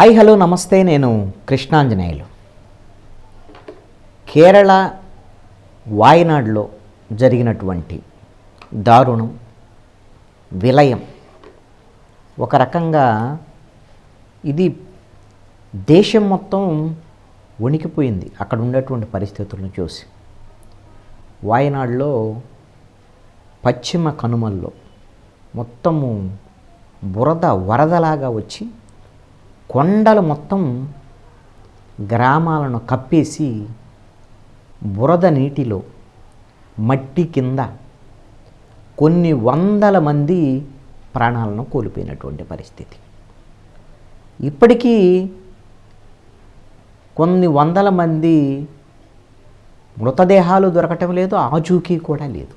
Hi hello నమస్తే, నేను కృష్ణాంజనేయులు. కేరళ వాయనాడులో జరిగినటువంటి దారుణం, విలయం ఒక రకంగా ఇది దేశం మొత్తం వణికిపోయింది అక్కడ ఉండేటువంటి పరిస్థితులను చూసి. వాయనాడులో పశ్చిమ కనుమల్లో మొత్తము వరదలాగా వచ్చి కొండలు మొత్తం గ్రామాలను కప్పేసి బురద నీటిలో మట్టి కింద కొన్ని వందల మంది ప్రాణాలను కోల్పోయినటువంటి పరిస్థితి. ఇప్పటికీ కొన్ని వందల మంది మృతదేహాలు దొరకటం లేదు, ఆచూకీ కూడా లేదు.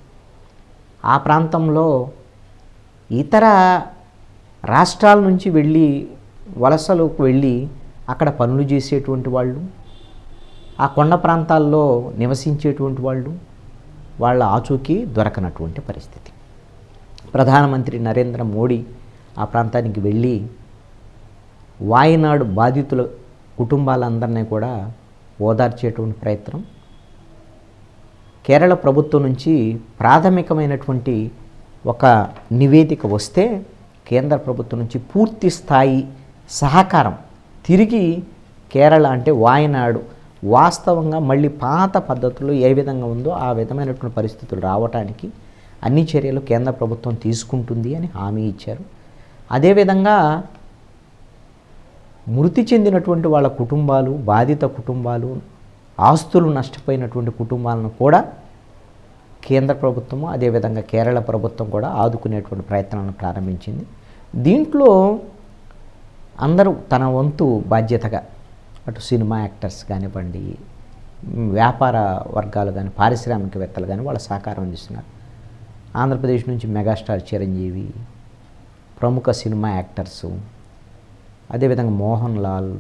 ఆ ప్రాంతంలో ఇతర రాష్ట్రాల నుంచి వలసలకు వెళ్ళి అక్కడ పనులు చేసేటువంటి వాళ్ళు, ఆ కొండ ప్రాంతాల్లో నివసించేటువంటి వాళ్ళు, వాళ్ళ ఆచూకీ దొరకనటువంటి పరిస్థితి. ప్రధానమంత్రి నరేంద్ర మోడీ ఆ ప్రాంతానికి వెళ్ళి వాయనాడు బాధితుల కుటుంబాలందరినీ కూడా ఓదార్చేటువంటి ప్రయత్నం. కేరళ ప్రభుత్వం నుంచి ప్రాథమికమైనటువంటి ఒక నివేదిక వస్తే కేంద్ర ప్రభుత్వం నుంచి పూర్తి స్థాయి సహకారం తిరిగి కేరళ అంటే వాయనాడు వాస్తవంగా మళ్ళీ పాత పద్ధతుల్లో ఏ విధంగా ఉందో ఆ విధమైనటువంటి పరిస్థితులు రావటానికి అన్ని చర్యలు కేంద్ర ప్రభుత్వం తీసుకుంటుంది అని హామీ ఇచ్చారు. అదేవిధంగా మృతి చెందినటువంటి వాళ్ళ కుటుంబాలు, బాధిత కుటుంబాలు, ఆస్తులు నష్టపోయినటువంటి కుటుంబాలను కూడా కేంద్ర ప్రభుత్వము అదేవిధంగా కేరళ ప్రభుత్వం కూడా ఆదుకునేటువంటి ప్రయత్నాలను ప్రారంభించింది. దీంట్లో అందరూ తన వంతు బాధ్యతగా అటు సినిమా యాక్టర్స్ కానివ్వండి, వ్యాపార వర్గాలు కానీ, పారిశ్రామికవేత్తలు కానీ వాళ్ళ సహకారం అందిస్తున్నారు. ఆంధ్రప్రదేశ్ నుంచి మెగాస్టార్ చిరంజీవి, ప్రముఖ సినిమా యాక్టర్సు, అదేవిధంగా మోహన్ లాల్,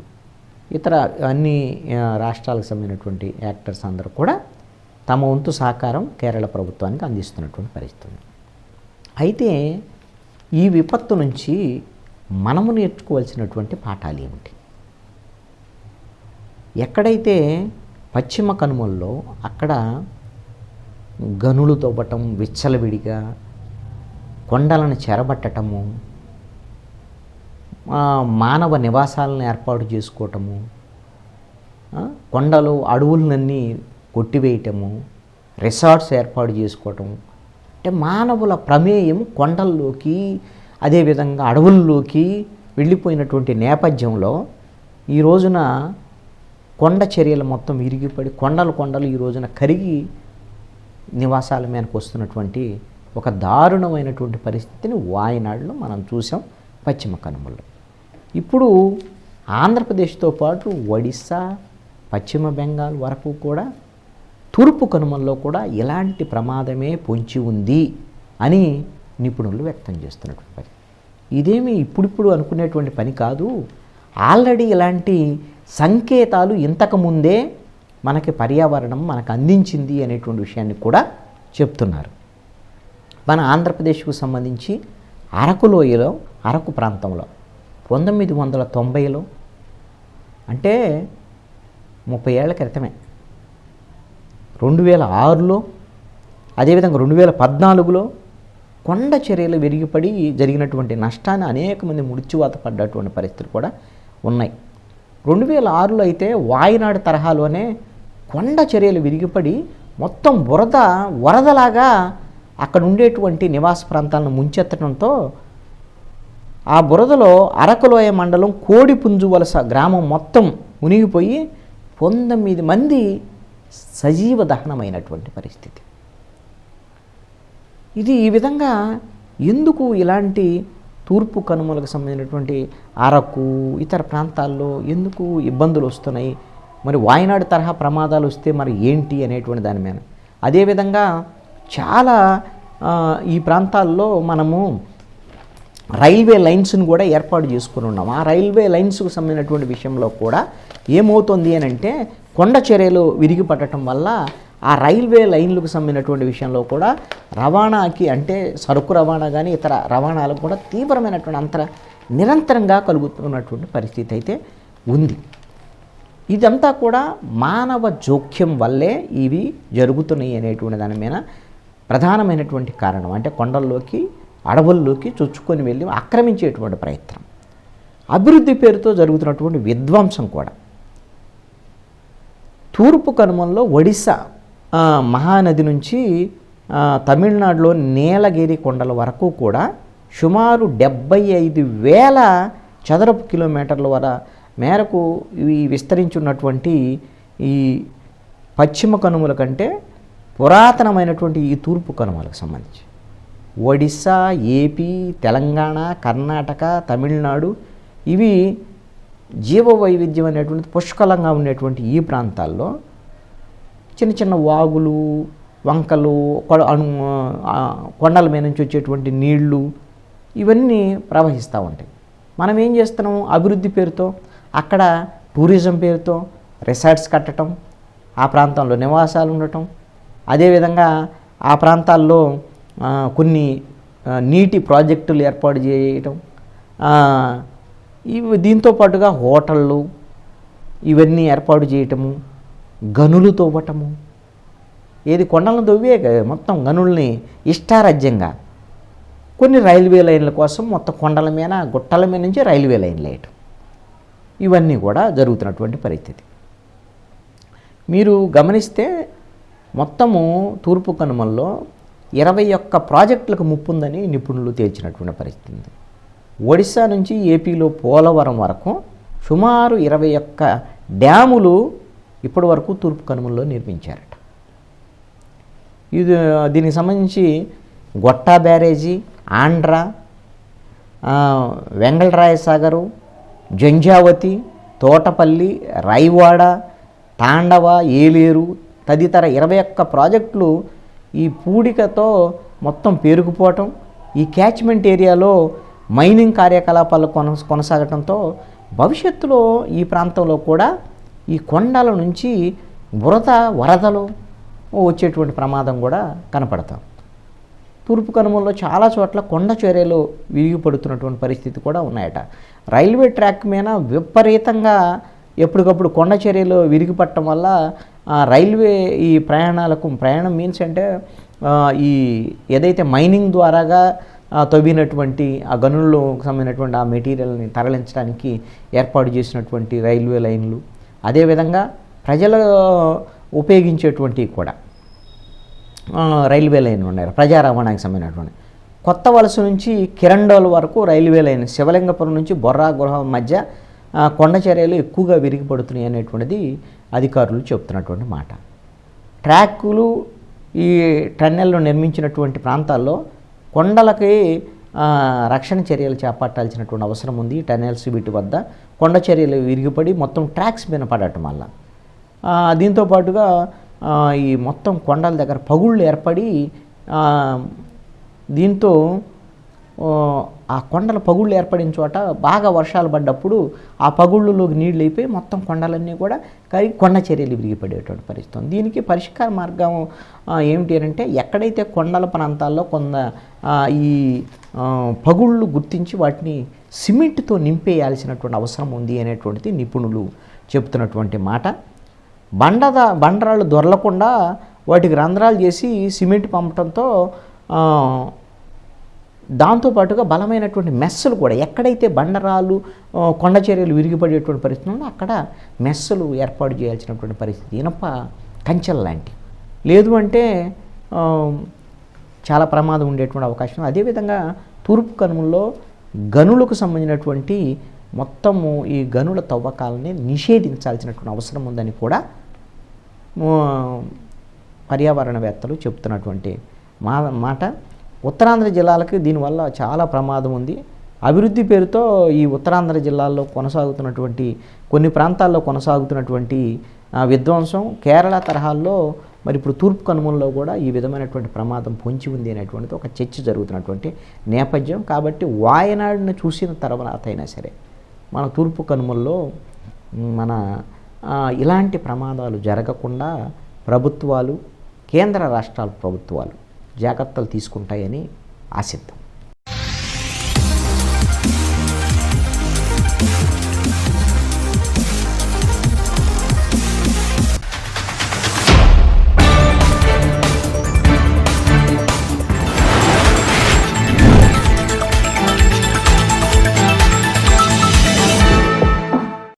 ఇతర అన్ని రాష్ట్రాలకు సంబంధించినటువంటి యాక్టర్స్ అందరూ కూడా తమ వంతు సహకారం కేరళ ప్రభుత్వానికి అందిస్తున్నటువంటి పరిస్థితి. అయితే ఈ విపత్తు నుంచి మనము నేర్చుకోవాల్సినటువంటి పాఠాలు ఏమిటి? ఎక్కడైతే పశ్చిమ కనుమల్లో అక్కడ గనులు తవ్వటం, విచ్చలవిడిగా కొండలను చెరబట్టటము, మానవ నివాసాలను ఏర్పాటు చేసుకోవటము, కొండలు అడవులన్నీ కొట్టివేయటము, రిసార్ట్స్ ఏర్పాటు చేసుకోవటం, అంటే మానవుల ప్రమేయం కొండల్లోకి అదేవిధంగా అడవుల్లోకి వెళ్ళిపోయినటువంటి నేపథ్యంలో ఈ రోజున కొండ చర్యలు మొత్తం విరిగిపడి కొండలు ఈ రోజున కరిగి నివాసాల మీదకు వస్తున్నటువంటి ఒక దారుణమైనటువంటి పరిస్థితిని వాయనాడులో మనం చూసాం, పశ్చిమ కనుమల్లో. ఇప్పుడు ఆంధ్రప్రదేశ్తో పాటు ఒడిస్సా, పశ్చిమ బెంగాల్ వరకు కూడా తూర్పు కనుమల్లో కూడా ఇలాంటి ప్రమాదమే పొంచి ఉంది అని నిపుణులు వ్యక్తం చేస్తున్నటువంటి పని. ఇదేమి ఇప్పుడిప్పుడు అనుకునేటువంటి పని కాదు. ఆల్రెడీ ఇలాంటి సంకేతాలు ఇంతకుముందే మనకి పర్యావరణం మనకు అందించింది అనేటువంటి విషయాన్ని కూడా చెప్తున్నారు. మన ఆంధ్రప్రదేశ్కు సంబంధించి అరకులోయలో, అరకు ప్రాంతంలో 1990లో అంటే 30 ఏళ్ల క్రితమే, 2006లో, అదేవిధంగా 2014లో కొండ చర్యలు విరిగిపడి జరిగినటువంటి నష్టాన్ని అనేక మంది మృత్యువాత పడ్డటువంటి పరిస్థితులు కూడా ఉన్నాయి. 2006లో అయితే వాయనాడు తరహాలోనే కొండ చర్యలు విరిగిపడి మొత్తం వరదలాగా అక్కడ ఉండేటువంటి నివాస ప్రాంతాలను ముంచెత్తడంతో ఆ బురదలో అరకులోయ మండలం కోడిపుంజువలస గ్రామం మొత్తం మునిగిపోయి 19 మంది సజీవ దహనమైనటువంటి పరిస్థితి. ఇది ఈ విధంగా ఎందుకు ఇలాంటి తూర్పు కనుమలకు సంబంధించినటువంటి అరకు ఇతర ప్రాంతాల్లో ఎందుకు ఇబ్బందులు వస్తున్నాయి, మరి వాయనాడు తరహా ప్రమాదాలు వస్తే మరి ఏంటి అనేటువంటి దాని మీద. అదేవిధంగా చాలా ఈ ప్రాంతాల్లో మనము రైల్వే లైన్స్ను కూడా ఏర్పాటు చేసుకుని ఉన్నాం. ఆ రైల్వే లైన్స్కు సంబంధించినటువంటి విషయంలో కూడా ఏమవుతుంది అని అంటే కొండ చర్యలు విరిగి పట్టడం వల్ల ఆ రైల్వే లైన్లకు సంబంధించినటువంటి విషయంలో కూడా రవాణాకి అంటే సరుకు రవాణా కానీ ఇతర రవాణాలకు కూడా తీవ్రమైనటువంటి నిరంతరంగా కలుగుతున్నటువంటి పరిస్థితి అయితే ఉంది. ఇదంతా కూడా మానవ జోక్యం వల్లే ఇవి జరుగుతున్నాయి అనేటువంటి దాని మీద ప్రధానమైనటువంటి కారణం. అంటే కొండల్లోకి అడవుల్లోకి చొచ్చుకొని వెళ్ళి ఆక్రమించేటువంటి ప్రయత్నం, అభివృద్ధి పేరుతో జరుగుతున్నటువంటి విధ్వంసం కూడా. తూర్పు కనుమల్లో ఒడిశా మహానది నుంచి తమిళనాడులో నీలగిరి కొండల వరకు కూడా సుమారు 75,000 చదరపు కిలోమీటర్ల మేరకు ఇవి విస్తరించున్నటువంటి ఈ పశ్చిమ కనుమల కంటే పురాతనమైనటువంటి ఈ తూర్పు కనుమలకు సంబంధించి ఒడిశా, ఏపీ, తెలంగాణ, కర్ణాటక, తమిళనాడు ఇవి జీవ వైవిధ్యం అనేటువంటిది పుష్కలంగా ఉండేటువంటి ఈ ప్రాంతాల్లో చిన్న చిన్న వాగులు, వంకలు, కొండల మీద నుంచి వచ్చేటువంటి నీళ్లు ఇవన్నీ ప్రవహిస్తూ ఉంటాయి. మనం ఏం చేస్తున్నాం, అభివృద్ధి పేరుతో అక్కడ టూరిజం పేరుతో రిసార్ట్స్ కట్టడం, ఆ ప్రాంతంలో నివాసాలు ఉండటం, అదేవిధంగా ఆ ప్రాంతాల్లో కొన్ని నీటి ప్రాజెక్టులు ఏర్పాటు చేయటం, ఇవి దీంతో పాటుగా హోటళ్ళు ఇవన్నీ ఏర్పాటు చేయటము, గనులు తవ్వటము, ఏది కొండలను తవ్వే మొత్తం గనుల్ని ఇష్టారాజ్యంగా కొన్ని రైల్వే లైన్ల కోసం మొత్తం కొండల మీద గుట్టల మీద నుంచి రైల్వే లైన్లు వేయటం, ఇవన్నీ కూడా జరుగుతున్నటువంటి పరిస్థితి. మీరు గమనిస్తే మొత్తము తూర్పు కనుమల్లో 21 ప్రాజెక్టులకు ముప్పు ఉందని నిపుణులు తేల్చినటువంటి పరిస్థితి. ఒడిశా నుంచి ఏపీలో పోలవరం వరకు సుమారు 21 డ్యాములు ఇప్పటి వరకు తూర్పు కనుమల్లో నిర్మించారట. దీనికి సంబంధించి గొట్టా బ్యారేజీ, ఆంధ్ర, వెంగళరాయ సాగరు, జంజావతి, తోటపల్లి, రైవాడ, తాండవ, ఏలేరు తదితర 21 ప్రాజెక్టులు ఈ పూడికతో మొత్తం పేరుకుపోవటం, ఈ క్యాచ్మెంట్ ఏరియాలో మైనింగ్ కార్యకలాపాలు కొనసాగటంతో భవిష్యత్తులో ఈ ప్రాంతంలో కూడా ఈ కొండల నుంచి వరదలు వచ్చేటువంటి ప్రమాదం కూడా కనపడతాం. తూర్పు కనుమల్లో చాలా చోట్ల కొండ చర్యలు విరిగిపడుతున్నటువంటి పరిస్థితి కూడా ఉన్నాయట. రైల్వే ట్రాక్ మీద విపరీతంగా ఎప్పటికప్పుడు కొండ చర్యలు విరిగిపడటం వల్ల రైల్వే ఈ ప్రయాణం మీన్స్ అంటే ఈ ఏదైతే మైనింగ్ ద్వారాగా తవ్వినటువంటి ఆ గనుల్లో సంబంధించినటువంటి ఆ మెటీరియల్ని తరలించడానికి ఏర్పాటు చేసినటువంటి రైల్వే లైన్లు, అదేవిధంగా ప్రజలు ఉపయోగించేటువంటి కూడా రైల్వే లైన్ ఉన్నాయి, ప్రజా రవాణాకి సంబంధించినటువంటి. కొత్త వలస నుంచి కిరండోల్ వరకు రైల్వే లైన్, శివలింగపురం నుంచి బొర్రా గృహ మధ్య కొండ చర్యలు ఎక్కువగా విరిగిపడుతున్నాయి అనేటువంటిది అధికారులు చెప్తున్నటువంటి మాట. ట్రాక్కులు ఈ టన్నెల్లో నిర్మించినటువంటి ప్రాంతాల్లో కొండలకి రక్షణ చర్యలు చేపట్టాల్సినటువంటి అవసరం ఉంది. టన్నెల్స్ వీటి వద్ద కొండ చర్యలు విరిగిపడి మొత్తం ట్రాక్స్ మీద పడటం వల్ల దీంతోపాటుగా ఈ మొత్తం కొండల దగ్గర పగుళ్ళు ఏర్పడి దీంతో ఆ కొండల పగుళ్ళు ఏర్పడిన చోట బాగా వర్షాలు పడ్డప్పుడు ఆ పగుళ్ళలోకి నీళ్ళు అయిపోయి మొత్తం కొండలన్నీ కూడా కరిగి కొండ చర్యలు విరిగిపడేటువంటి పరిస్థితి ఉంది. దీనికి పరిష్కార మార్గం ఏమిటి అంటే ఎక్కడైతే కొండల ప్రాంతాల్లో ఈ పగుళ్ళు గుర్తించి వాటిని సిమెంట్తో నింపేయాల్సినటువంటి అవసరం ఉంది అనేటువంటిది నిపుణులు చెప్తున్నటువంటి మాట. బండరాళ్ళు దొరలకుండా వాటికి రంధ్రాలు చేసి సిమెంట్ పంపడంతో దాంతోపాటుగా బలమైనటువంటి మెస్సులు కూడా ఎక్కడైతే బండరాలు కొండ చర్యలు విరిగిపడేటువంటి పరిస్థితి ఉందో అక్కడ మెస్సులు ఏర్పాటు చేయాల్సినటువంటి పరిస్థితి, ఇనప కంచెల లాంటి. లేదు అంటే చాలా ప్రమాదం ఉండేటువంటి అవకాశం. అదేవిధంగా తూర్పు కనుమల్లో గనులకు సంబంధించినటువంటి మొత్తము ఈ గనుల తవ్వకాలని నిషేధించాల్సినటువంటి అవసరం ఉందని కూడా పర్యావరణవేత్తలు చెప్తున్నటువంటి మాట. ఉత్తరాంధ్ర జిల్లాలకి దీనివల్ల చాలా ప్రమాదం ఉంది. అభివృద్ధి పేరుతో ఈ ఉత్తరాంధ్ర జిల్లాల్లో కొనసాగుతున్నటువంటి కొన్ని ప్రాంతాల్లో కొనసాగుతున్నటువంటి విధ్వంసం కేరళ తరహాల్లో మరి ఇప్పుడు తూర్పు కనుమల్లో కూడా ఈ విధమైనటువంటి ప్రమాదం పొంచి ఉంది అనేటువంటిది ఒక చర్చ జరుగుతున్నటువంటి నేపథ్యం. కాబట్టి వాయనాడును చూసిన తర్వాత అయినా సరే మన తూర్పు కనుమల్లో ఇలాంటి ప్రమాదాలు జరగకుండా ప్రభుత్వాలు, కేంద్ర రాష్ట్రాల ప్రభుత్వాలు జాగ్రత్తలు తీసుకుంటాయని ఆశిద్దాం.